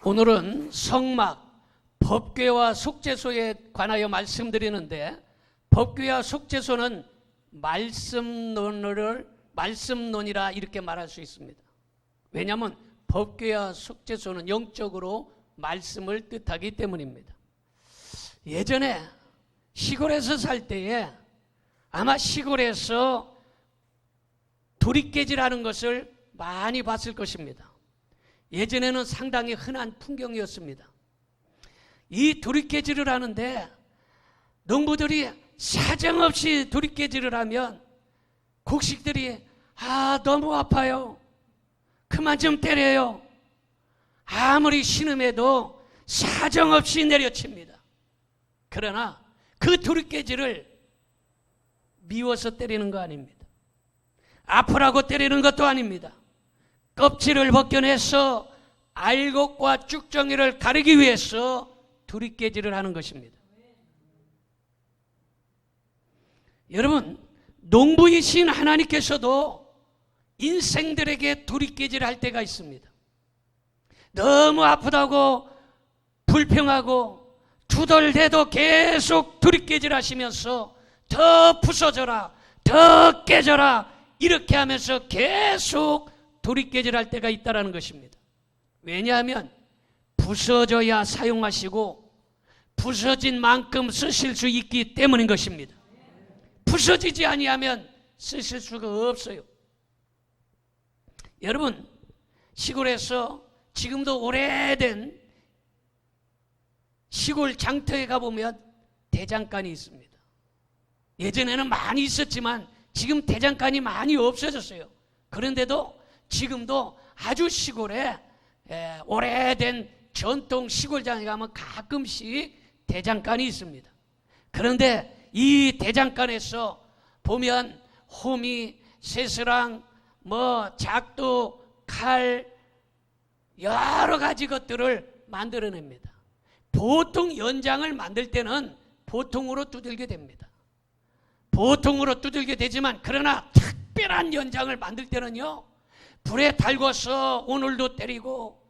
오늘은 성막, 법궤와 속죄소에 관하여 말씀드리는데, 법궤와 속죄소는 말씀론이라 이렇게 말할 수 있습니다. 왜냐하면 법궤와 속죄소는 영적으로 말씀을 뜻하기 때문입니다. 예전에 시골에서 살 때에 아마 시골에서 도리깨질하는 것을 많이 봤을 것입니다. 예전에는 상당히 흔한 풍경이었습니다. 이 도리깨질을 하는데 농부들이 사정없이 도리깨질을 하면 곡식들이 너무 아파요, 그만 좀 때려요, 아무리 신음해도 사정없이 내려칩니다. 그러나 그 도리깨질을 미워서 때리는 거 아닙니다. 아프라고 때리는 것도 아닙니다. 껍질을 벗겨내서 알곡과 쭉정이를 가리기 위해서 도리깨질을 하는 것입니다. 여러분, 농부이신 하나님께서도 인생들에게 도리깨질할 때가 있습니다. 너무 아프다고 불평하고 투덜대도 계속 도리깨질 하시면서 더 부서져라, 더 깨져라 이렇게 하면서 계속 도리깨질할 때가 있다는 것입니다. 왜냐하면 부서져야 사용하시고 부서진 만큼 쓰실 수 있기 때문인 것입니다. 부서지지 아니하면 쓰실 수가 없어요. 여러분, 시골에서 지금도 오래된 시골 장터에 가보면 대장간이 있습니다. 예전에는 많이 있었지만 지금 대장간이 많이 없어졌어요. 그런데도 지금도 아주 시골에 오래된 전통 시골장에 가면 가끔씩 대장간이 있습니다. 그런데 이 대장간에서 보면 호미, 쇠스랑, 작두, 칼, 여러 가지 것들을 만들어냅니다. 보통 연장을 만들 때는 보통으로 두들게 됩니다. 보통으로 두들게 되지만 그러나 특별한 연장을 만들 때는요, 불에 달궈서 오늘도 때리고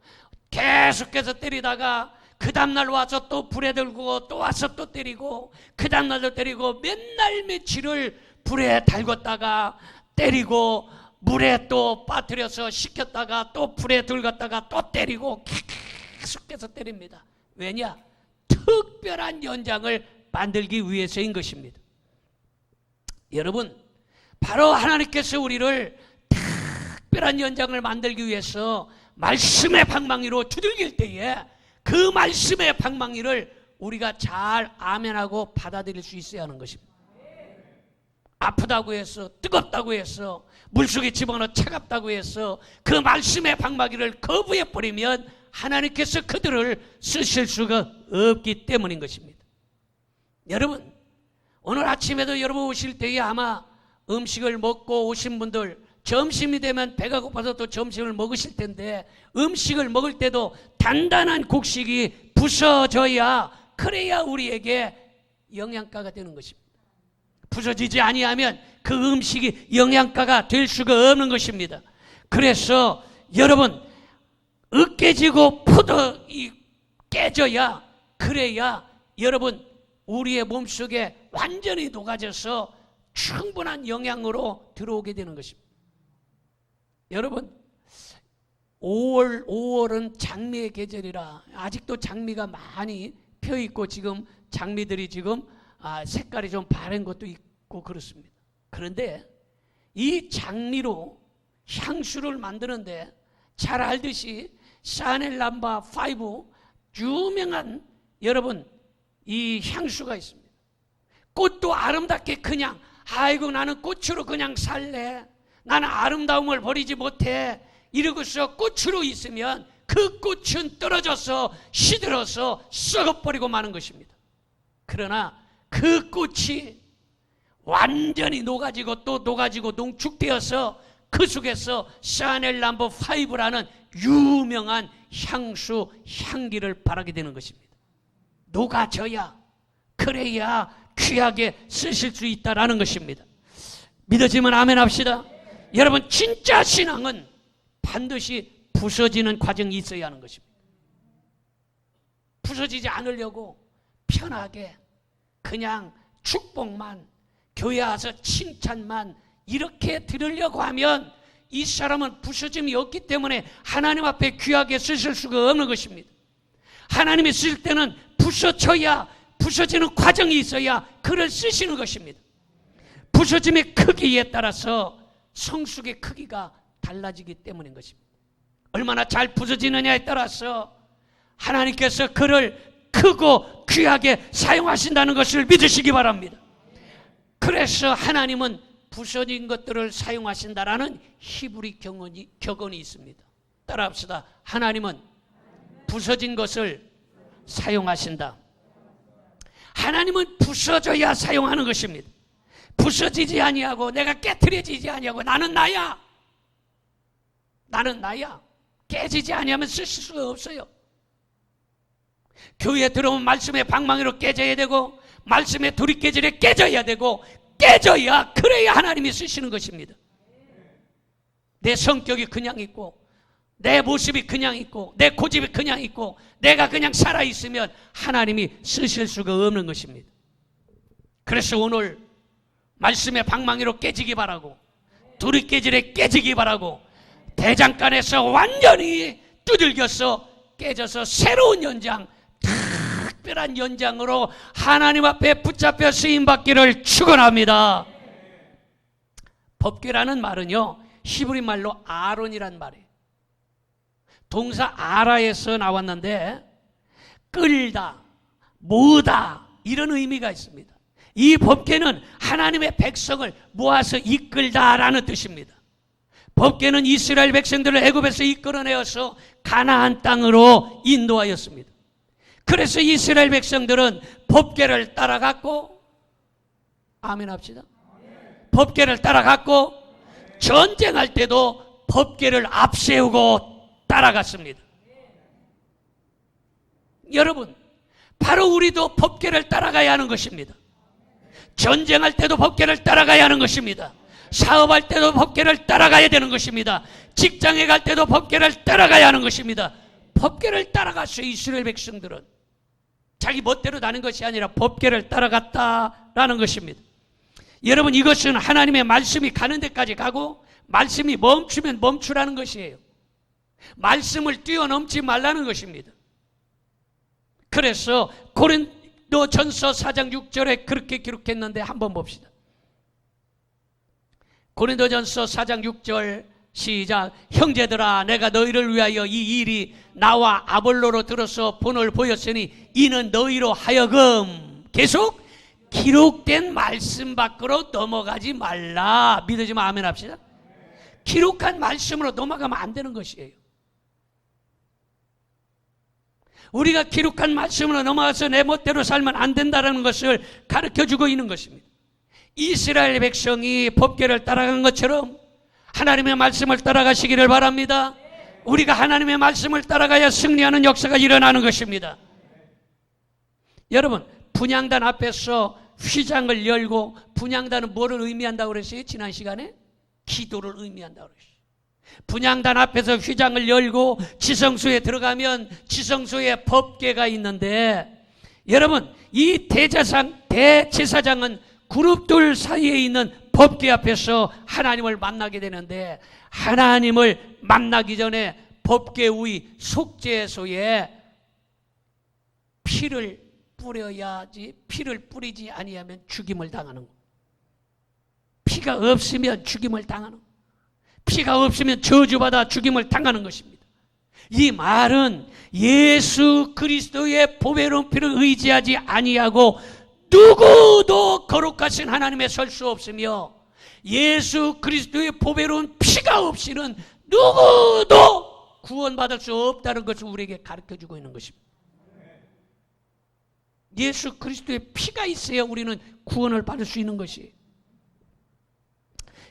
계속해서 때리다가 그 다음날 와서 또 불에 들고 또 와서 또 때리고 그 다음날도 때리고 맨날 며칠을 불에 달궜다가 때리고 물에 또 빠뜨려서 식혔다가 또 불에 들갔다가 또 때리고 계속해서 때립니다. 왜냐? 특별한 연장을 만들기 위해서인 것입니다. 여러분, 바로 하나님께서 우리를 특별한 연장을 만들기 위해서 말씀의 방망이로 두들길 때에 그 말씀의 방망이를 우리가 잘 아멘하고 받아들일 수 있어야 하는 것입니다. 아프다고 해서, 뜨겁다고 해서, 물속에 집어넣어 차갑다고 해서 그 말씀의 방망이를 거부해버리면 하나님께서 그들을 쓰실 수가 없기 때문인 것입니다. 여러분, 오늘 아침에도 여러분 오실 때에 아마 음식을 먹고 오신 분들, 점심이 되면 배가 고파서 또 점심을 먹으실 텐데 음식을 먹을 때도 단단한 곡식이 부서져야, 그래야 우리에게 영양가가 되는 것입니다. 부서지지 아니하면 그 음식이 영양가가 될 수가 없는 것입니다. 그래서 여러분, 으깨지고 깨져야, 그래야 여러분 우리의 몸속에 완전히 녹아져서 충분한 영양으로 들어오게 되는 것입니다. 여러분, 5월은 장미의 계절이라 아직도 장미가 많이 펴있고 지금 장미들이 지금 색깔이 좀 바른 것도 있고 그렇습니다. 그런데 이 장미로 향수를 만드는데 잘 알듯이 샤넬 넘버 5 유명한 여러분 이 향수가 있습니다. 꽃도 아름답게 그냥 아이고 나는 꽃으로 그냥 살래, 나는 아름다움을 버리지 못해 이러고서 꽃으로 있으면 그 꽃은 떨어져서 시들어서 썩어버리고 마는 것입니다. 그러나 그 꽃이 완전히 녹아지고 또 녹아지고 농축되어서 그 속에서 샤넬 넘버 5라는 유명한 향수 향기를 발하게 되는 것입니다. 녹아져야, 그래야 귀하게 쓰실 수 있다라는 것입니다. 믿어지면 아멘 합시다. 여러분, 진짜 신앙은 반드시 부서지는 과정이 있어야 하는 것입니다. 부서지지 않으려고 편하게 그냥 축복만, 교회 와서 칭찬만 이렇게 들으려고 하면 이 사람은 부서짐이 없기 때문에 하나님 앞에 귀하게 쓰실 수가 없는 것입니다. 하나님이 쓸 때는 부서져야, 부서지는 과정이 있어야 그를 쓰시는 것입니다. 부서짐의 크기에 따라서 성숙의 크기가 달라지기 때문인 것입니다. 얼마나 잘 부서지느냐에 따라서 하나님께서 그를 크고 귀하게 사용하신다는 것을 믿으시기 바랍니다. 그래서 하나님은 부서진 것들을 사용하신다라는 히브리 격언이 있습니다. 따라합시다. 하나님은 부서진 것을 사용하신다. 하나님은 부서져야 사용하는 것입니다. 부서지지 아니하고 내가 깨트려지지 아니하고 나는 나야, 나는 나야, 깨지지 아니하면 쓰실 수가 없어요. 교회에 들어오면 말씀의 방망이로 깨져야 되고 말씀의 두리깨질에 깨져야 되고 깨져야, 그래야 하나님이 쓰시는 것입니다. 내 성격이 그냥 있고 내 모습이 그냥 있고 내 고집이 그냥 있고 내가 그냥 살아있으면 하나님이 쓰실 수가 없는 것입니다. 그래서 오늘 말씀의 방망이로 깨지기 바라고 두리깨질에 깨지기 바라고 대장간에서 완전히 두들겨서 깨져서 새로운 연장, 특별한 연장으로 하나님 앞에 붙잡혀 쓰임받기를 축원합니다. 법궤라는 말은요, 히브리 말로 아론이란 말이에요. 동사 아라에서 나왔는데 끌다, 모으다 이런 의미가 있습니다. 이 법궤는 하나님의 백성을 모아서 이끌다라는 뜻입니다. 법궤는 이스라엘 백성들을 애굽에서 이끌어내어서 가나안 땅으로 인도하였습니다. 그래서 이스라엘 백성들은 법궤를 따라갔고, 아멘 합시다. 법궤를 따라갔고 전쟁할 때도 법궤를 앞세우고 따라갔습니다. 여러분, 바로 우리도 법궤를 따라가야 하는 것입니다. 전쟁할 때도 법궤를 따라가야 하는 것입니다. 사업할 때도 법궤를 따라가야 되는 것입니다. 직장에 갈 때도 법궤를 따라가야 하는 것입니다. 법궤를 따라갔어요. 이스라엘 백성들은 자기 멋대로 다는 것이 아니라 법궤를 따라갔다라는 것입니다. 여러분, 이것은 하나님의 말씀이 가는 데까지 가고 말씀이 멈추면 멈추라는 것이에요. 말씀을 뛰어넘지 말라는 것입니다. 그래서 고린도전서 4장 6절에 그렇게 기록했는데 한번 봅시다. 고린도전서 4장 6절 시작. 형제들아, 내가 너희를 위하여 이 일이 나와 아볼로로 들어서 본을 보였으니 이는 너희로 하여금 계속 기록된 말씀 밖으로 넘어가지 말라. 믿으지만 아멘 합시다. 기록한 말씀으로 넘어가면 안 되는 것이에요. 우리가 기록한 말씀으로 넘어가서 내 멋대로 살면 안 된다는 것을 가르쳐주고 있는 것입니다. 이스라엘 백성이 법궤를 따라간 것처럼 하나님의 말씀을 따라가시기를 바랍니다. 우리가 하나님의 말씀을 따라가야 승리하는 역사가 일어나는 것입니다. 여러분, 분향단 앞에서 휘장을 열고, 분향단은 뭐를 의미한다고 그랬어요? 지난 시간에? 기도를 의미한다고 그랬어요. 분향단 앞에서 휘장을 열고 지성소에 들어가면 지성소에 법궤가 있는데, 여러분, 이 대제사장은 그룹들 사이에 있는 법궤 앞에서 하나님을 만나게 되는데, 하나님을 만나기 전에 법궤 위 속죄소에 피를 뿌려야지, 피를 뿌리지 아니하면 죽임을 당하는 거. 피가 없으면 죽임을 당하는 거. 피가 없으면 저주받아 죽임을 당하는 것입니다. 이 말은 예수 그리스도의 보배로운 피를 의지하지 아니하고 누구도 거룩하신 하나님에 설 수 없으며 예수 그리스도의 보배로운 피가 없이는 누구도 구원받을 수 없다는 것을 우리에게 가르쳐주고 있는 것입니다. 예수 그리스도의 피가 있어야 우리는 구원을 받을 수 있는 것이에요.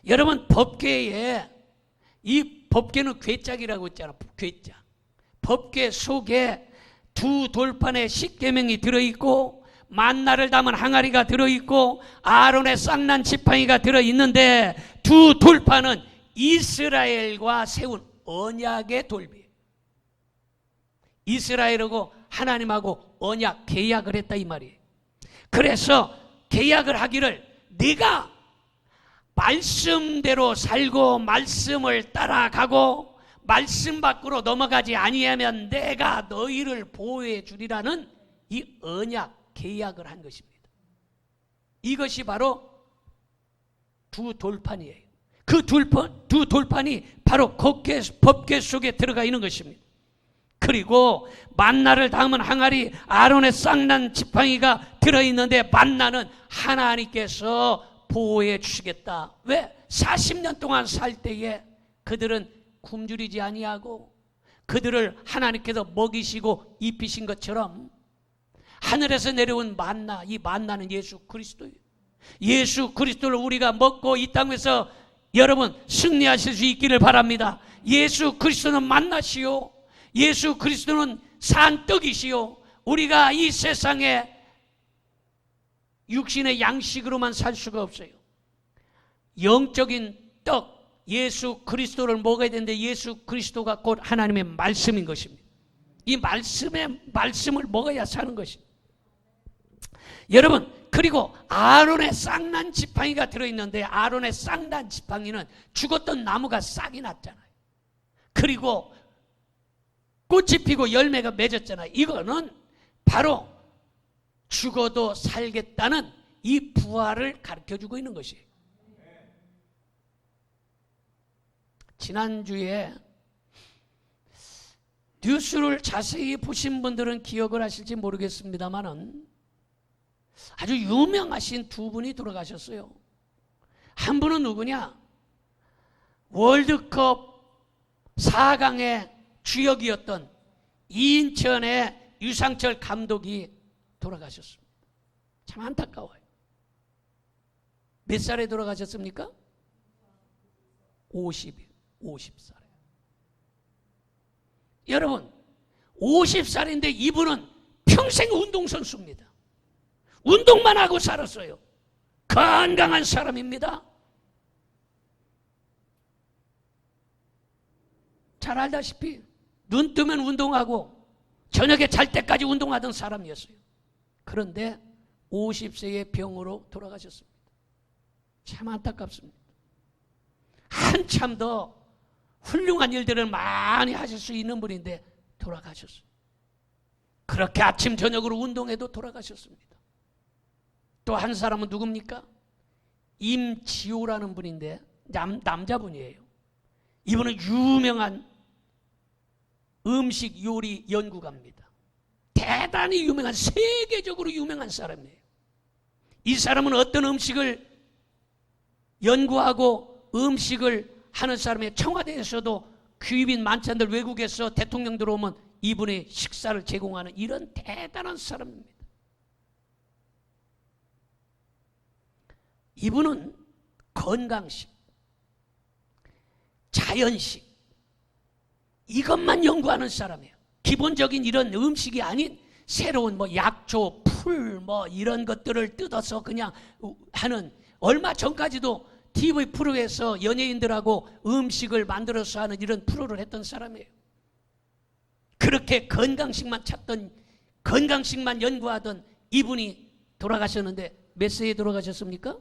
여러분, 법궤에, 이 법궤는 궤짝이라고 했잖아. 궤짝. 법궤 속에 두 돌판에 십계명이 들어있고 만나를 담은 항아리가 들어있고 아론의 쌍난 지팡이가 들어있는데, 두 돌판은 이스라엘과 세운 언약의 돌비. 이스라엘하고 하나님하고 언약, 계약을 했다 이 말이에요. 그래서 계약을 하기를 네가 말씀대로 살고 말씀을 따라가고 말씀 밖으로 넘어가지 아니하면 내가 너희를 보호해 주리라는 이 언약, 계약을 한 것입니다. 이것이 바로 두 돌판이에요. 그 두 돌판이 바로 법궤 속에 들어가 있는 것입니다. 그리고 만나를 담은 항아리, 아론의 쌍난 지팡이가 들어있는데 만나는 하나님께서 보호해 주시겠다. 왜? 40년 동안 살 때에 그들은 굶주리지 아니하고 그들을 하나님께서 먹이시고 입히신 것처럼 하늘에서 내려온 만나, 이 만나는 예수 그리스도예요. 예수 그리스도를 우리가 먹고 이 땅에서 여러분 승리하실 수 있기를 바랍니다. 예수 그리스도는 만나시오. 예수 그리스도는 산 떡이시오. 우리가 이 세상에 육신의 양식으로만 살 수가 없어요. 영적인 떡, 예수 그리스도를 먹어야 되는데 예수 그리스도가 곧 하나님의 말씀인 것입니다. 이 말씀을 먹어야 사는 것입니다. 여러분, 그리고 아론의 쌍난 지팡이가 들어있는데 아론의 쌍난 지팡이는 죽었던 나무가 싹이 났잖아요. 그리고 꽃이 피고 열매가 맺었잖아요. 이거는 바로 죽어도 살겠다는 이 부활을 가르쳐주고 있는 것이에요. 지난주에 뉴스를 자세히 보신 분들은 기억을 하실지 모르겠습니다만은 아주 유명하신 두 분이 돌아가셨어요. 한 분은 누구냐? 월드컵 4강의 주역이었던 인천의 유상철 감독이 돌아가셨습니다. 참 안타까워요. 몇 살에 돌아가셨습니까? 50살에. 여러분, 50살인데 이분은 평생 운동선수입니다. 운동만 하고 살았어요. 건강한 사람입니다. 잘 알다시피 눈 뜨면 운동하고 저녁에 잘 때까지 운동하던 사람이었어요. 그런데 50세의 병으로 돌아가셨습니다. 참 안타깝습니다. 한참 더 훌륭한 일들을 많이 하실 수 있는 분인데 돌아가셨어요. 그렇게 아침 저녁으로 운동해도 돌아가셨습니다. 또 한 사람은 누굽니까? 임지호라는 분인데 남자분이에요. 이분은 유명한 음식 요리 연구가입니다. 대단히 유명한, 세계적으로 유명한 사람이에요. 이 사람은 어떤 음식을 연구하고 음식을 하는 사람의 청와대에서도 귀빈 만찬들 외국에서 대통령 들어오면 이분의 식사를 제공하는 이런 대단한 사람입니다. 이분은 건강식, 자연식 이것만 연구하는 사람이에요. 기본적인 이런 음식이 아닌 새로운 약초, 풀 이런 것들을 뜯어서 그냥 하는, 얼마 전까지도 TV 프로에서 연예인들하고 음식을 만들어서 하는 이런 프로를 했던 사람이에요. 그렇게 건강식만 찾던, 건강식만 연구하던 이분이 돌아가셨는데 몇 세에 돌아가셨습니까?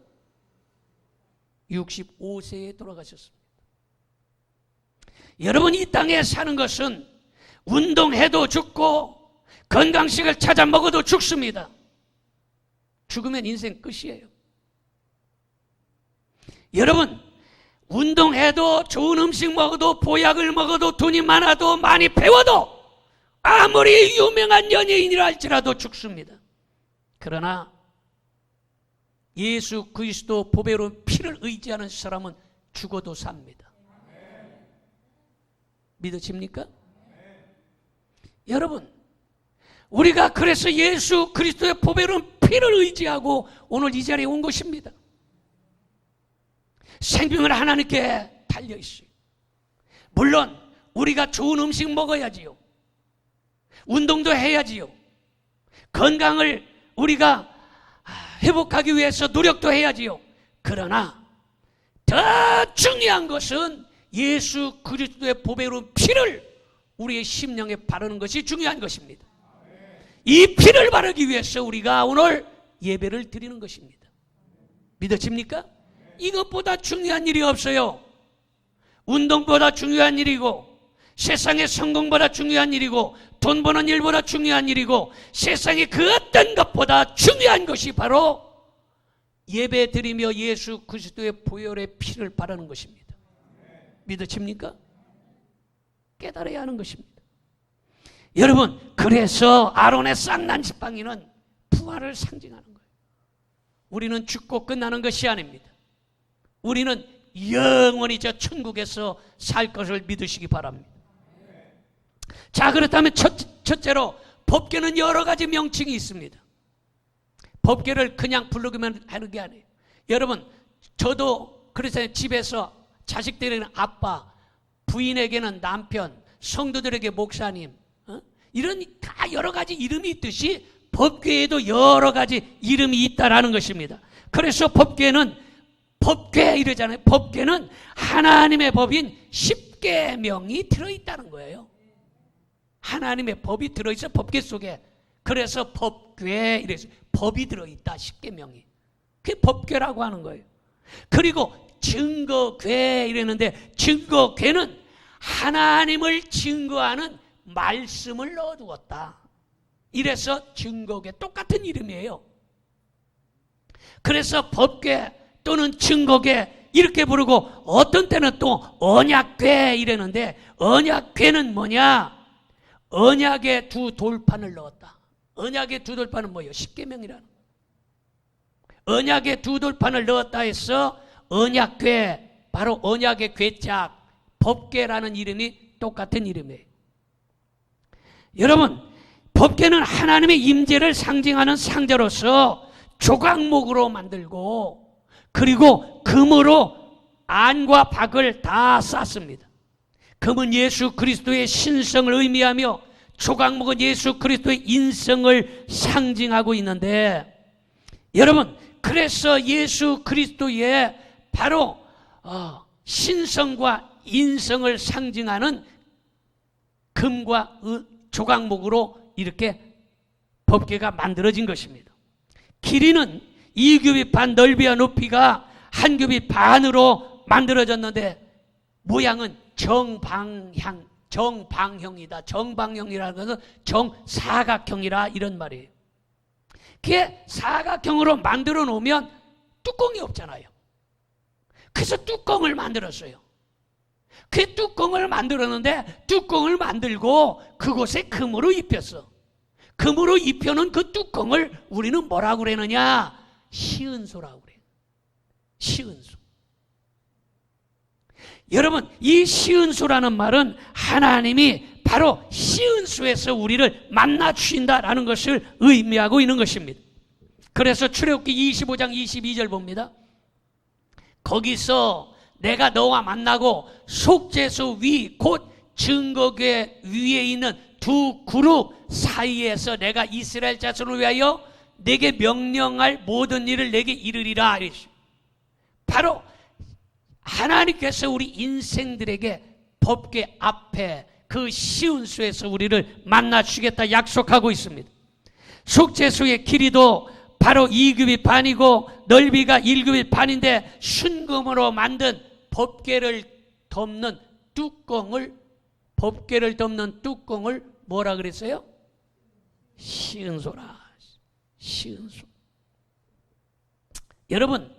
65세에 돌아가셨습니다. 여러분, 이 땅에 사는 것은 운동해도 죽고 건강식을 찾아 먹어도 죽습니다. 죽으면 인생 끝이에요. 여러분, 운동해도 좋은 음식 먹어도 보약을 먹어도 돈이 많아도 많이 배워도 아무리 유명한 연예인이라 할지라도 죽습니다. 그러나 예수 그리스도 보배로운 피를 의지하는 사람은 죽어도 삽니다. 믿으십니까? 여러분, 우리가 그래서 예수 그리스도의 보배로운 피를 의지하고 오늘 이 자리에 온 것입니다. 생명을 하나님께 달려있어요. 물론 우리가 좋은 음식 먹어야지요. 운동도 해야지요. 건강을 우리가 회복하기 위해서 노력도 해야지요. 그러나 더 중요한 것은 예수 그리스도의 보배로운 피를 우리의 심령에 바르는 것이 중요한 것입니다. 이 피를 바르기 위해서 우리가 오늘 예배를 드리는 것입니다. 믿어집니까? 이것보다 중요한 일이 없어요. 운동보다 중요한 일이고, 세상의 성공보다 중요한 일이고, 돈 버는 일보다 중요한 일이고, 세상의 그 어떤 것보다 중요한 것이 바로 예배 드리며 예수 그리스도의 보혈의 피를 바르는 것입니다. 믿어집니까? 깨달아야 하는 것입니다. 여러분, 그래서 아론의 쌍난 지팡이는 부활을 상징하는 거예요. 우리는 죽고 끝나는 것이 아닙니다. 우리는 영원히 저 천국에서 살 것을 믿으시기 바랍니다. 자, 그렇다면 첫째로 법궤는 여러 가지 명칭이 있습니다. 법궤를 그냥 부르기만 하는 게 아니에요. 여러분, 저도 그래서 집에서 자식들에게는 아빠, 부인에게는 남편, 성도들에게 목사님, 이런 다 여러 가지 이름이 있듯이 법궤에도 여러 가지 이름이 있다라는 것입니다. 그래서 법궤는 법궤 이러잖아요. 법궤는 하나님의 법인 10계명이 들어있다는 거예요. 하나님의 법이 들어있어, 법궤 속에. 그래서 법궤 이래서 법이 들어있다, 10계명이. 그게 법궤라고 하는 거예요. 그리고 증거궤 이랬는데, 증거궤는 하나님을 증거하는 말씀을 넣어두었다. 이래서 증거궤, 똑같은 이름이에요. 그래서 법궤 또는 증거궤 이렇게 부르고, 어떤 때는 또 언약궤 이랬는데, 언약궤는 뭐냐? 언약의 두 돌판을 넣었다. 언약의 두 돌판은 뭐예요? 10계명이라는. 언약의 두 돌판을 넣었다 해서 언약궤, 바로 언약의 궤짝, 법궤라는 이름이 똑같은 이름이에요. 여러분, 법궤는 하나님의 임재를 상징하는 상자로서 조각목으로 만들고, 그리고 금으로 안과 박을 다 쌌습니다. 금은 예수 그리스도의 신성을 의미하며, 조각목은 예수 그리스도의 인성을 상징하고 있는데, 여러분, 그래서 예수 그리스도의 바로 신성과 인성을 상징하는 금과 조각목으로 이렇게 법궤가 만들어진 것입니다. 길이는 2규빗 반, 넓이와 높이가 1규빗 반으로 만들어졌는데, 모양은 정방형이다. 정방형이라는 것은 정사각형이라, 이런 말이에요. 그게 사각형으로 만들어 놓으면 뚜껑이 없잖아요. 그래서 뚜껑을 만들었어요. 그 뚜껑을 만들었는데, 뚜껑을 만들고 그곳에 금으로 입혔어. 금으로 입혀놓은 그 뚜껑을 우리는 뭐라고 그러느냐? 시은소라고 그래요. 시은소. 여러분, 이 시은소라는 말은 하나님이 바로 시은소에서 우리를 만나 주신다라는 것을 의미하고 있는 것입니다. 그래서 출애굽기 25장 22절 봅니다. 거기서 내가 너와 만나고 속죄소 위, 곧 증거궤 위에 있는 두 그룹 사이에서 내가 이스라엘 자손을 위하여 내게 명령할 모든 일을 내게 이르리라. 바로 하나님께서 우리 인생들에게 법궤 앞에 그 시은소에서 우리를 만나 주겠다 약속하고 있습니다. 속죄소의 길이도 바로 2규빗 반이고 넓이가 1규빗 반인데, 순금으로 만든 법궤를 덮는 뚜껑을, 법궤를 덮는 뚜껑을 뭐라 그랬어요? 시은소라. 시은소. 여러분,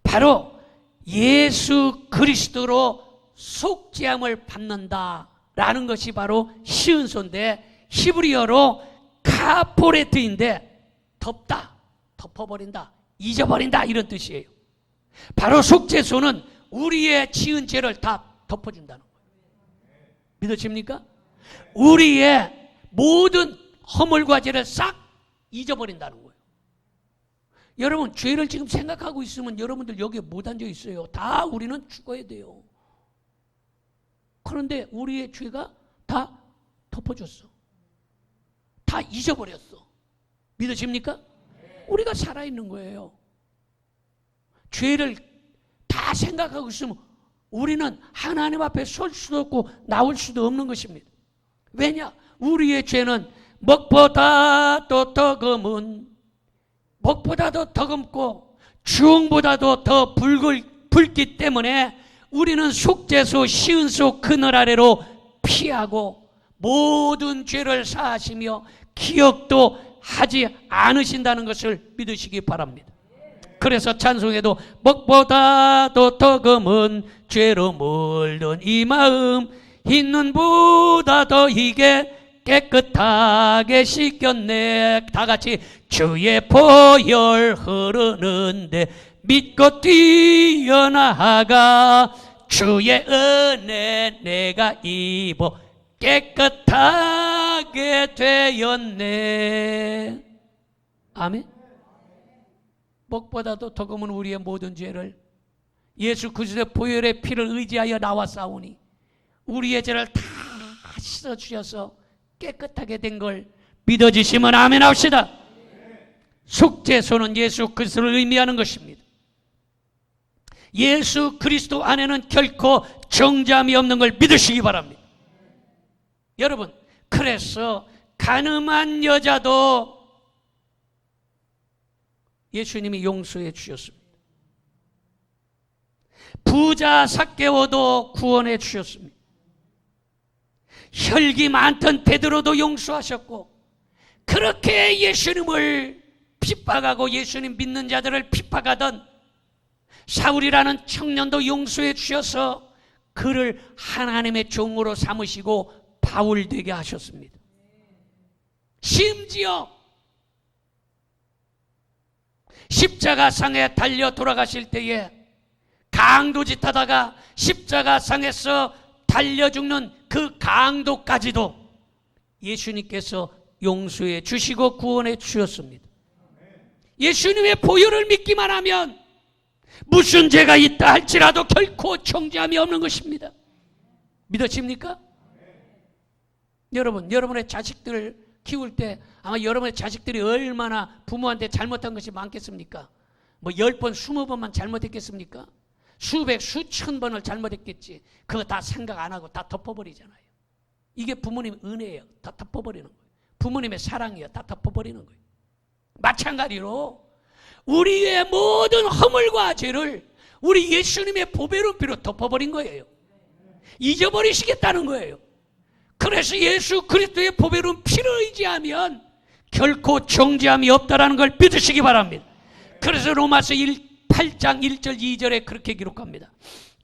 바로 예수 그리스도로 속죄함을 받는다라는 것이 바로 시은소인데, 히브리어로 카포레트인데 덮다, 덮어버린다, 잊어버린다, 이런 뜻이에요. 바로 속죄소는 우리의 지은 죄를 다 덮어준다는 거예요. 믿으십니까? 우리의 모든 허물과 죄를 싹 잊어버린다는 거예요. 여러분, 죄를 지금 생각하고 있으면 여러분들 여기에 못 앉아 있어요. 다 우리는 죽어야 돼요. 그런데 우리의 죄가 다 덮어줬어. 다 잊어버렸어. 믿으십니까? 우리가 살아있는 거예요. 죄를 다 생각하고 있으면 우리는 하나님 앞에 설 수도 없고 나올 수도 없는 것입니다. 왜냐? 우리의 죄는 먹보다도 더 검은, 먹보다도 더 검고 주홍보다도 더 붉기 때문에 우리는 속죄소 시은소 그늘 아래로 피하고 모든 죄를 사하시며 기억도 하지 않으신다는 것을 믿으시기 바랍니다. 그래서 찬송에도 먹보다도 더 검은 죄로 물든 이 마음 흰 눈보다 더 희게 깨끗하게 씻겼네. 다 같이 주의 보혈 흐르는데 믿고 뛰어나가 주의 은혜 내가 입어 깨끗하게 되었네. 아멘. 먹보다도 더 검은 우리의 모든 죄를 예수 그리스도의 보혈의 피를 의지하여 나와 싸우니 우리의 죄를 다 씻어주셔서 깨끗하게 된 걸 믿어지시면 아멘 합시다. 속죄소는 예수 그리스도를 의미하는 것입니다. 예수 그리스도 안에는 결코 정죄함이 없는 걸 믿으시기 바랍니다. 여러분, 그래서 가늠한 여자도 예수님이 용서해 주셨습니다. 부자 삭개오도 구원해 주셨습니다. 혈기 많던 베드로도 용서하셨고, 그렇게 예수님을 핍박하고 예수님 믿는 자들을 핍박하던 사울이라는 청년도 용서해 주셔서 그를 하나님의 종으로 삼으시고 바울 되게 하셨습니다. 심지어 십자가상에 달려 돌아가실 때에 강도짓 하다가 십자가상에서 달려 죽는 그 강도까지도 예수님께서 용서해 주시고 구원해 주셨습니다. 예수님의 보혈을 믿기만 하면 무슨 죄가 있다 할지라도 결코 정죄함이 없는 것입니다. 믿으십니까? 여러분, 여러분의 자식들을 키울 때 아마 여러분의 자식들이 얼마나 부모한테 잘못한 것이 많겠습니까? 뭐 10번, 20번만 잘못했겠습니까? 수백, 수천 번을 잘못했겠지. 그거 다 생각 안 하고 다 덮어버리잖아요. 이게 부모님의 은혜예요. 다 덮어버리는 거예요. 부모님의 사랑이에요. 다 덮어버리는 거예요. 마찬가지로 우리의 모든 허물과 죄를 우리 예수님의 보배로운 피로 덮어버린 거예요. 잊어버리시겠다는 거예요. 그래서 예수 그리스도의 보배로운 피를 의지하면 결코 정죄함이 없다는 걸 믿으시기 바랍니다. 그래서 로마서 8장 1절 2절에 그렇게 기록합니다.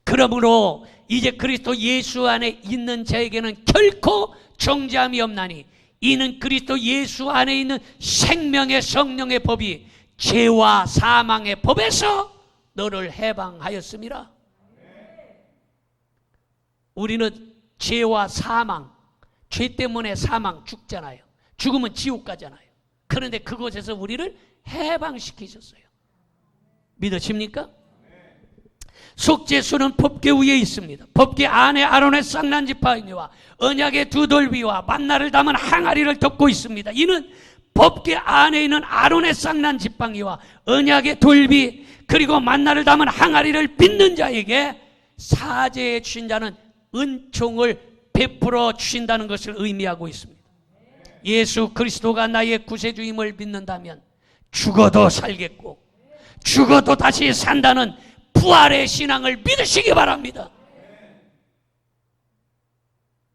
그러므로 이제 그리스도 예수 안에 있는 자에게는 결코 정죄함이 없나니 이는 그리스도 예수 안에 있는 생명의 성령의 법이 죄와 사망의 법에서 너를 해방하였음이라. 우리는 죄와 사망, 죄 때문에 사망, 죽잖아요. 죽으면 지옥 가잖아요. 그런데 그곳에서 우리를 해방시키셨어요. 믿으십니까? 속죄소는 법궤 위에 있습니다. 법궤 안에 아론의 쌍난 지팡이와 언약의 두 돌비와 만나를 담은 항아리를 덮고 있습니다. 이는 법궤 안에 있는 아론의 쌍난 지팡이와 언약의 돌비 그리고 만나를 담은 항아리를 빚는 자에게 사죄해 주신 자는 은총을 베풀어 주신다는 것을 의미하고 있습니다. 예수 그리스도가 나의 구세주임을 믿는다면 죽어도 살겠고 죽어도 다시 산다는 부활의 신앙을 믿으시기 바랍니다.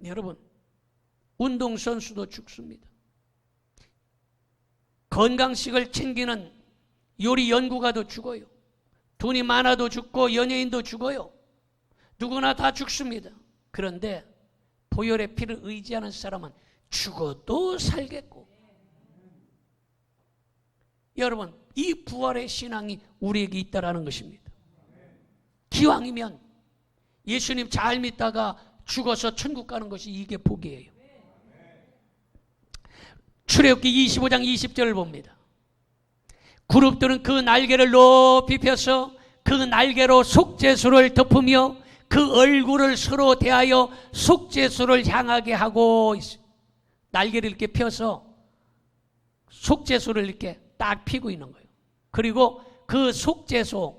여러분, 운동선수도 죽습니다. 건강식을 챙기는 요리 연구가도 죽어요. 돈이 많아도 죽고 연예인도 죽어요. 누구나 다 죽습니다. 그런데 보혈의 피를 의지하는 사람은 죽어도 살겠고, 여러분, 이 부활의 신앙이 우리에게 있다라는 것입니다. 기왕이면 예수님 잘 믿다가 죽어서 천국 가는 것이 이게 복이에요. 출애굽기 25장 20절을 봅니다. 그룹들은 그 날개를 높이 펴서 그 날개로 속죄소를 덮으며 그 얼굴을 서로 대하여 속죄소를 향하게 하고 있어요. 날개를 이렇게 펴서 속죄소를 이렇게 딱 피고 있는 거예요. 그리고 그 속죄소가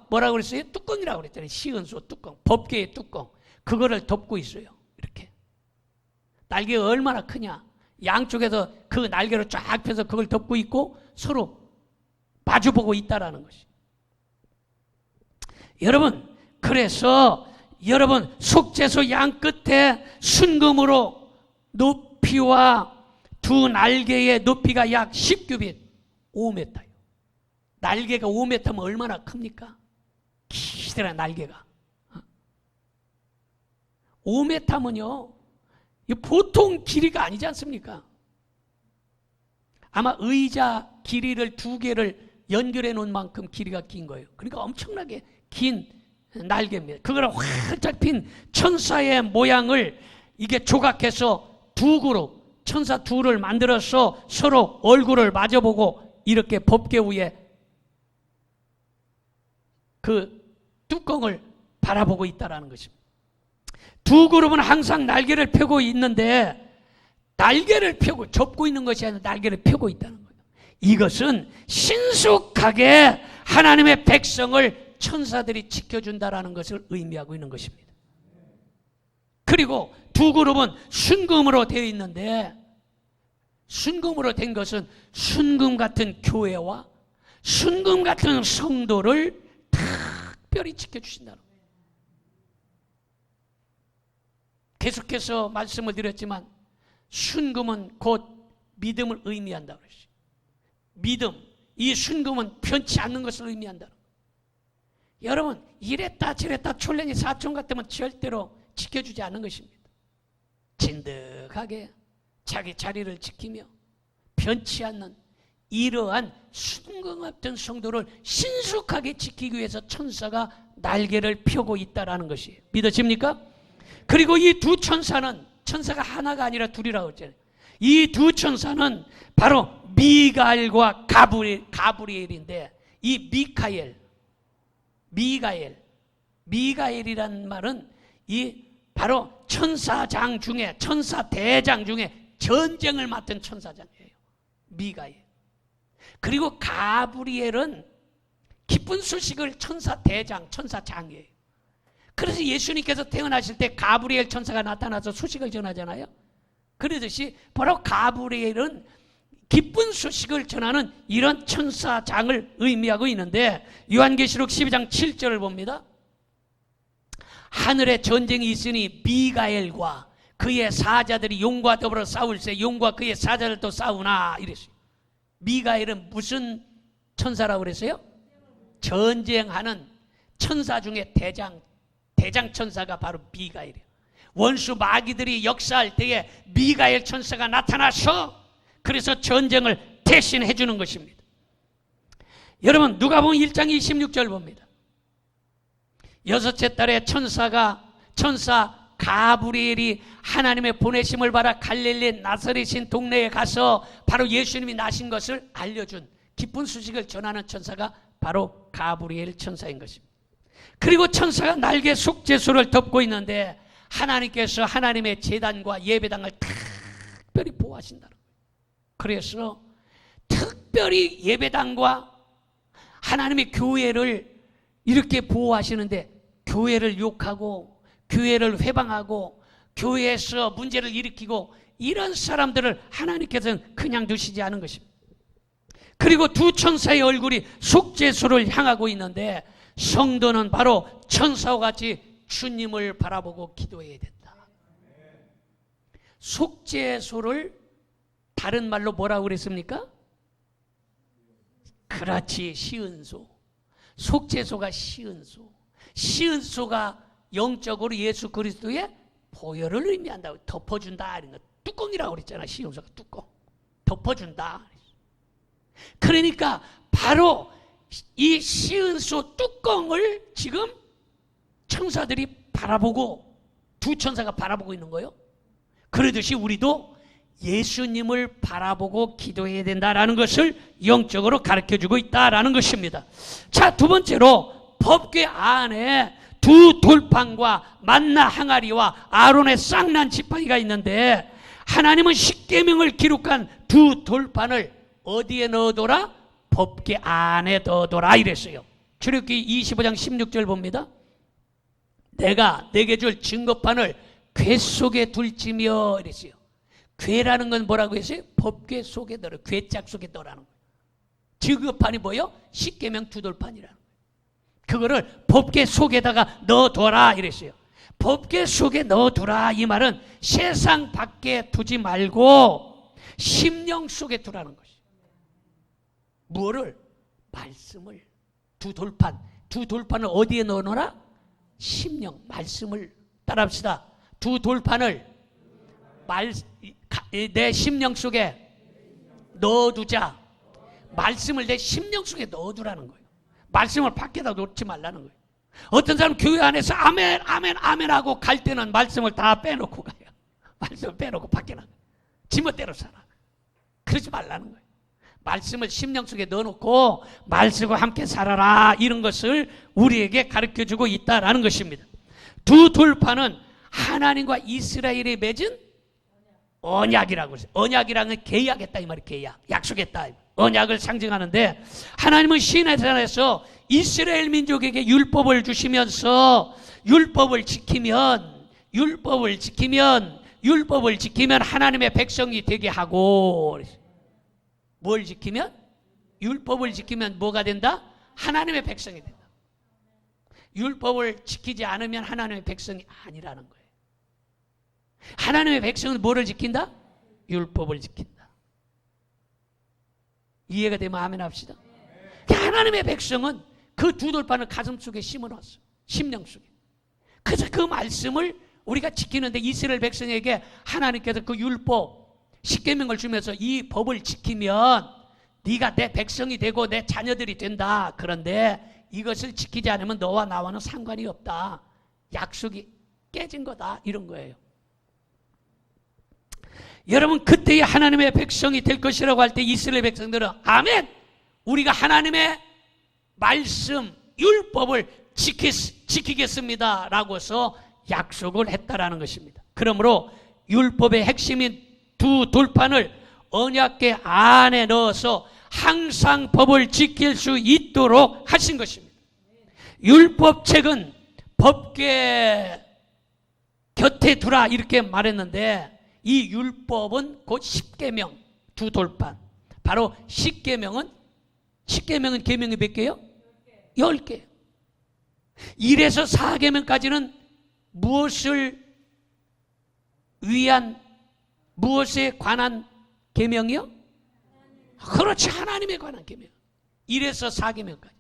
뭐라고 그랬어요? 뚜껑이라고 그랬잖아요. 시은소 뚜껑, 법궤의 뚜껑, 그거를 덮고 있어요. 이렇게 날개가 얼마나 크냐. 양쪽에서 그 날개로 쫙 펴서 그걸 덮고 있고 서로 마주보고 있다라는 것이. 여러분, 그래서 여러분 속죄소 양 끝에 순금으로 높이와 두 날개의 높이가 약 10규빗, 5m요. 날개가 5m면 얼마나 큽니까? 기더라 날개가. 5m면요 보통 길이가 아니지 않습니까? 아마 의자 길이를 2개를 연결해 놓은 만큼 길이가 긴 거예요. 그러니까 엄청나게 긴 날개입니다. 그걸 활짝 핀 천사의 모양을 이게 조각해서 두 그룹, 천사 둘을 만들어서 서로 얼굴을 마주보고 이렇게 법궤 위에 그 뚜껑을 바라보고 있다는 것입니다. 두 그룹은 항상 날개를 펴고 있는데 날개를 펴고 접고 있는 것이 아니라 날개를 펴고 있다는 거예요. 이것은 신속하게 하나님의 백성을 천사들이 지켜준다라는 것을 의미하고 있는 것입니다. 그리고 두 그룹은 순금으로 되어 있는데 순금으로 된 것은 순금 같은 교회와 순금 같은 성도를 특별히 지켜주신다는 거예요. 계속해서 말씀을 드렸지만 순금은 곧 믿음을 의미한다고 그랬어요. 믿음, 이 순금은 편치 않는 것을 의미한다는 거예요. 여러분 이랬다 저랬다 촐랭이 사촌 같으면 절대로 지켜주지 않는 것입니다. 진득하게 자기 자리를 지키며 편치 않는 이러한 순금 같은 성도를 신속하게 지키기 위해서 천사가 날개를 펴고 있다는 것이에요. 믿어집니까? 그리고 이 두 천사는 천사가 하나가 아니라 둘이라고 했잖아요. 이 두 천사는 바로 미가엘과 가브리엘인데 이 미가엘이라는 말은 이 바로 천사장 중에 천사 대장 중에 전쟁을 맡은 천사장이에요. 미가엘. 그리고 가브리엘은 기쁜 소식을 천사 대장, 천사장이에요. 그래서 예수님께서 태어나실 때 가브리엘 천사가 나타나서 소식을 전하잖아요. 그러듯이 바로 가브리엘은 기쁜 소식을 전하는 이런 천사장을 의미하고 있는데 요한계시록 12장 7절을 봅니다. 하늘에 전쟁이 있으니 미가엘과 그의 사자들이 용과 더불어 싸울세 용과 그의 사자들도 싸우나 이랬어요. 미가엘은 무슨 천사라고 그랬어요? 전쟁하는 천사 중에 대장 천사가 바로 미가엘이에요. 원수 마귀들이 역사할 때에 미가엘 천사가 나타나서 그래서 전쟁을 대신해 주는 것입니다. 여러분 누가복음 1장 26절 봅니다. 여섯째 달에 천사 가브리엘이 하나님의 보내심을 받아 갈릴리 나사렛인 동네에 가서 바로 예수님이 나신 것을 알려준 기쁜 소식을 전하는 천사가 바로 가브리엘 천사인 것입니다. 그리고 천사가 날개 속죄소를 덮고 있는데 하나님께서 하나님의 제단과 예배당을 특별히 보호하신다는 거예요. 그래서 특별히 예배당과 하나님의 교회를 이렇게 보호하시는데 교회를 욕하고 교회를 회방하고 교회에서 문제를 일으키고 이런 사람들을 하나님께서는 그냥 두시지 않은 것입니다. 그리고 두 천사의 얼굴이 속죄소를 향하고 있는데 성도는 바로 천사와 같이 주님을 바라보고 기도해야 된다. 속죄소를 다른 말로 뭐라고 그랬습니까? 그렇지, 시은소. 속죄소가 시은소. 시은소가 영적으로 예수 그리스도의 보혈을 의미한다고. 덮어준다 이런 거. 뚜껑이라고 그랬잖아. 시은소가 뚜껑. 덮어준다. 그러니까 바로 이 시은소 뚜껑을 지금 천사들이 바라보고 두 천사가 바라보고 있는 거예요. 그러듯이 우리도 예수님을 바라보고 기도해야 된다라는 것을 영적으로 가르쳐주고 있다라는 것입니다. 자, 두 번째로 법궤 안에 두 돌판과 만나 항아리와 아론의 쌍난 지팡이가 있는데 하나님은 십계명을 기록한 두 돌판을 어디에 넣어둬라? 법궤 안에 넣어둬라 이랬어요. 출애굽기 25장 16절 봅니다. 내가 내게 줄 증거판을 궤 속에 둘지며 이랬어요. 괴라는 건 뭐라고 했어요? 법궤 속에 넣으라. 괴짝 속에 넣으라는 거예요. 지급판이 뭐예요? 십계명 두돌판이라는 거예요. 그거를 법궤 속에다가 넣어둬라 이랬어요. 법궤 속에 넣어두라 이 말은 세상 밖에 두지 말고 심령 속에 두라는 것이에요. 뭐를? 말씀을. 두 돌판을 어디에 넣어놓으라? 심령, 말씀을. 따라합시다. 두 돌판을 내 심령 속에 넣어두자. 말씀을 내 심령 속에 넣어두라는 거예요. 말씀을 밖에다 놓지 말라는 거예요. 어떤 사람 교회 안에서 아멘 아멘 아멘 하고 갈 때는 말씀을 다 빼놓고 가요. 말씀을 빼놓고 밖에 나가요. 지멋대로 살아. 그러지 말라는 거예요. 말씀을 심령 속에 넣어놓고 말씀과 함께 살아라, 이런 것을 우리에게 가르쳐주고 있다라는 것입니다. 두 돌판은 하나님과 이스라엘이 맺은 언약이라고 했어요. 언약이라는 건 계약했다 이 말이에요. 계약, 약속했다. 언약을 상징하는데, 하나님은 시내산에서 이스라엘 민족에게 율법을 주시면서 율법을 지키면 하나님의 백성이 되게 하고, 뭘 지키면? 율법을 지키면 뭐가 된다? 하나님의 백성이 된다. 율법을 지키지 않으면 하나님의 백성이 아니라는 거예요. 하나님의 백성은 뭐를 지킨다? 율법을 지킨다. 이해가 되면 아멘 합시다. 하나님의 백성은 그 두 돌판을 가슴 속에 심어놨어. 심령 속에. 그래서 그 말씀을 우리가 지키는데, 이스라엘 백성에게 하나님께서 그 율법 십계명을 주면서 이 법을 지키면 네가 내 백성이 되고 내 자녀들이 된다. 그런데 이것을 지키지 않으면 너와 나와는 상관이 없다. 약속이 깨진 거다. 이런 거예요. 여러분, 그때의 하나님의 백성이 될 것이라고 할 때 이스라엘 백성들은 아멘! 우리가 하나님의 말씀, 율법을 지키겠습니다 라고서 약속을 했다라는 것입니다. 그러므로 율법의 핵심인 두 돌판을 언약궤 안에 넣어서 항상 법을 지킬 수 있도록 하신 것입니다. 율법책은 법궤 곁에 두라 이렇게 말했는데, 이 율법은 곧 십계명, 두 돌판. 바로 십계명은 계명이 몇 개요? 10개. 1에서 4계명까지는 무엇을 위한, 무엇에 관한 계명이요? 그렇지, 하나님에 관한 계명. 1에서 4계명까지.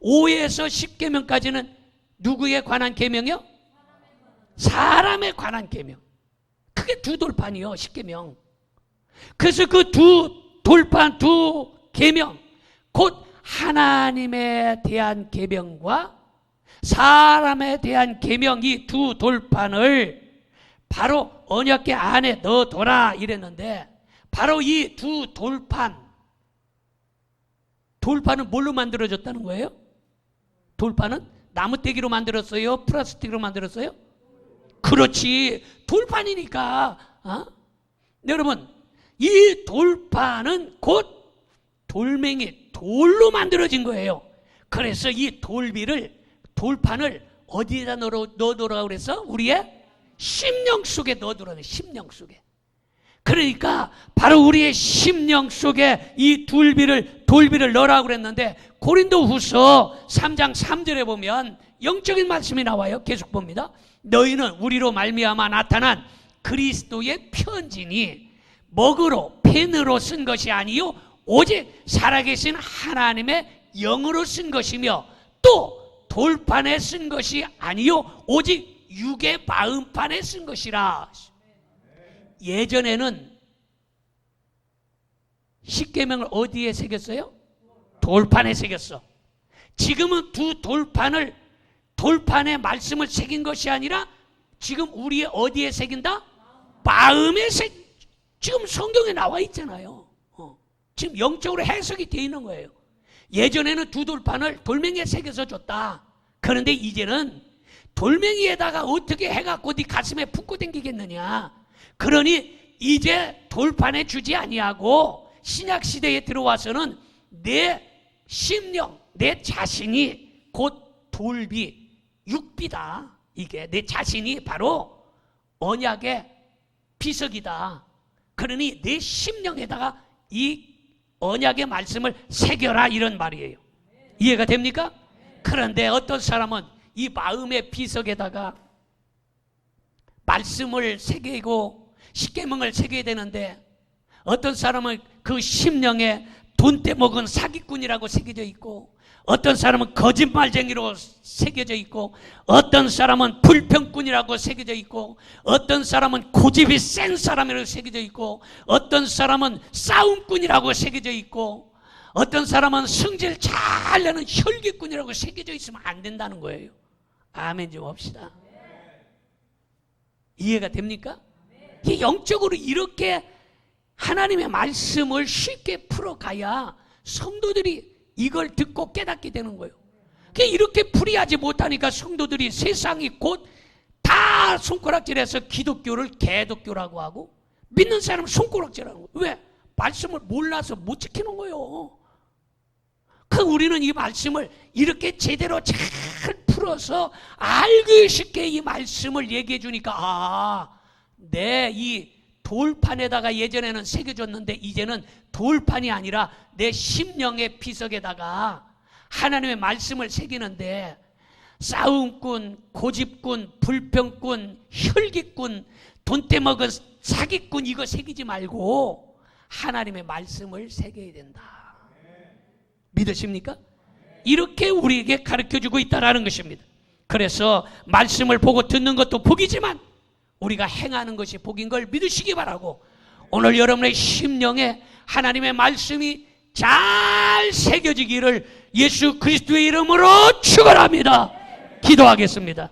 5에서 10계명까지는 누구에 관한 계명이요? 사람에 관한 계명. 그게 두 돌판이요, 십계명. 그래서 그 두 돌판, 두 계명, 곧 하나님에 대한 계명과 사람에 대한 계명, 이 두 돌판을 바로 언약궤 안에 넣어둬라 이랬는데, 바로 이 두 돌판은 뭘로 만들어졌다는 거예요? 돌판은 나무떼기로 만들었어요? 플라스틱으로 만들었어요? 그렇지, 돌판이니까. 여러분, 이 돌판은 곧 돌멩이, 돌로 만들어진 거예요. 그래서 이 돌판을 어디에다 넣어두라고 그래서? 우리의 심령 속에 넣어두라는, 심령 속에. 그러니까 바로 우리의 심령 속에 이 돌비를 넣으라고 그랬는데, 고린도후서 3장 3절에 보면 영적인 말씀이 나와요. 계속 봅니다. 너희는 우리로 말미암아 나타난 그리스도의 편지니 먹으로 펜으로 쓴 것이 아니요 오직 살아계신 하나님의 영으로 쓴 것이며, 또 돌판에 쓴 것이 아니요 오직 육의 마음판에 쓴 것이라. 예전에는 십계명을 어디에 새겼어요? 돌판에 새겼어. 지금은 두 돌판에 말씀을 새긴 것이 아니라 지금 우리의 어디에 새긴다? 마음에 지금 성경에 나와 있잖아요. 지금 영적으로 해석이 되어 있는 거예요. 예전에는 두 돌판을 돌멩이에 새겨서 줬다. 그런데 이제는 돌멩이에다가 어떻게 해갖고 네 가슴에 품고 다니겠느냐. 그러니 이제 돌판에 주지 아니하고 신약시대에 들어와서는 내 심령, 내 자신이 곧 돌비, 육비다. 이게 내 자신이 바로 언약의 비석이다. 그러니 내 심령에다가 이 언약의 말씀을 새겨라, 이런 말이에요. 이해가 됩니까? 그런데 어떤 사람은 이 마음의 비석에다가 말씀을 새기고 십계명을 새겨야 되는데, 어떤 사람은 그 심령에 돈 떼먹은 사기꾼이라고 새겨져 있고, 어떤 사람은 거짓말쟁이로 새겨져 있고, 어떤 사람은 불평꾼이라고 새겨져 있고, 어떤 사람은 고집이 센 사람이라고 새겨져 있고, 어떤 사람은 싸움꾼이라고 새겨져 있고, 어떤 사람은 성질 잘 내는 혈기꾼이라고 새겨져 있으면 안 된다는 거예요. 아멘 좀 합시다. 이해가 됩니까? 이게 영적으로 이렇게 하나님의 말씀을 쉽게 풀어가야 성도들이 이걸 듣고 깨닫게 되는 거예요. 이렇게 풀이하지 못하니까 성도들이 세상이 곧 다 손가락질해서 기독교를 개독교라고 하고, 믿는 사람은 손가락질하는 거예요. 왜? 말씀을 몰라서 못 지키는 거예요. 우리는 이 말씀을 이렇게 제대로 잘 풀어서 알기 쉽게 이 말씀을 얘기해 주니까, 내 이 돌판에다가 예전에는 새겨줬는데 이제는 돌판이 아니라 내 심령의 비석에다가 하나님의 말씀을 새기는데, 싸움꾼, 고집꾼, 불평꾼, 혈기꾼, 돈 떼먹은 사기꾼 이거 새기지 말고 하나님의 말씀을 새겨야 된다. 믿으십니까? 이렇게 우리에게 가르쳐주고 있다는 것입니다. 그래서 말씀을 보고 듣는 것도 복이지만 우리가 행하는 것이 복인 걸 믿으시기 바라고, 오늘 여러분의 심령에 하나님의 말씀이 잘 새겨지기를 예수 그리스도의 이름으로 축원합니다. 기도하겠습니다.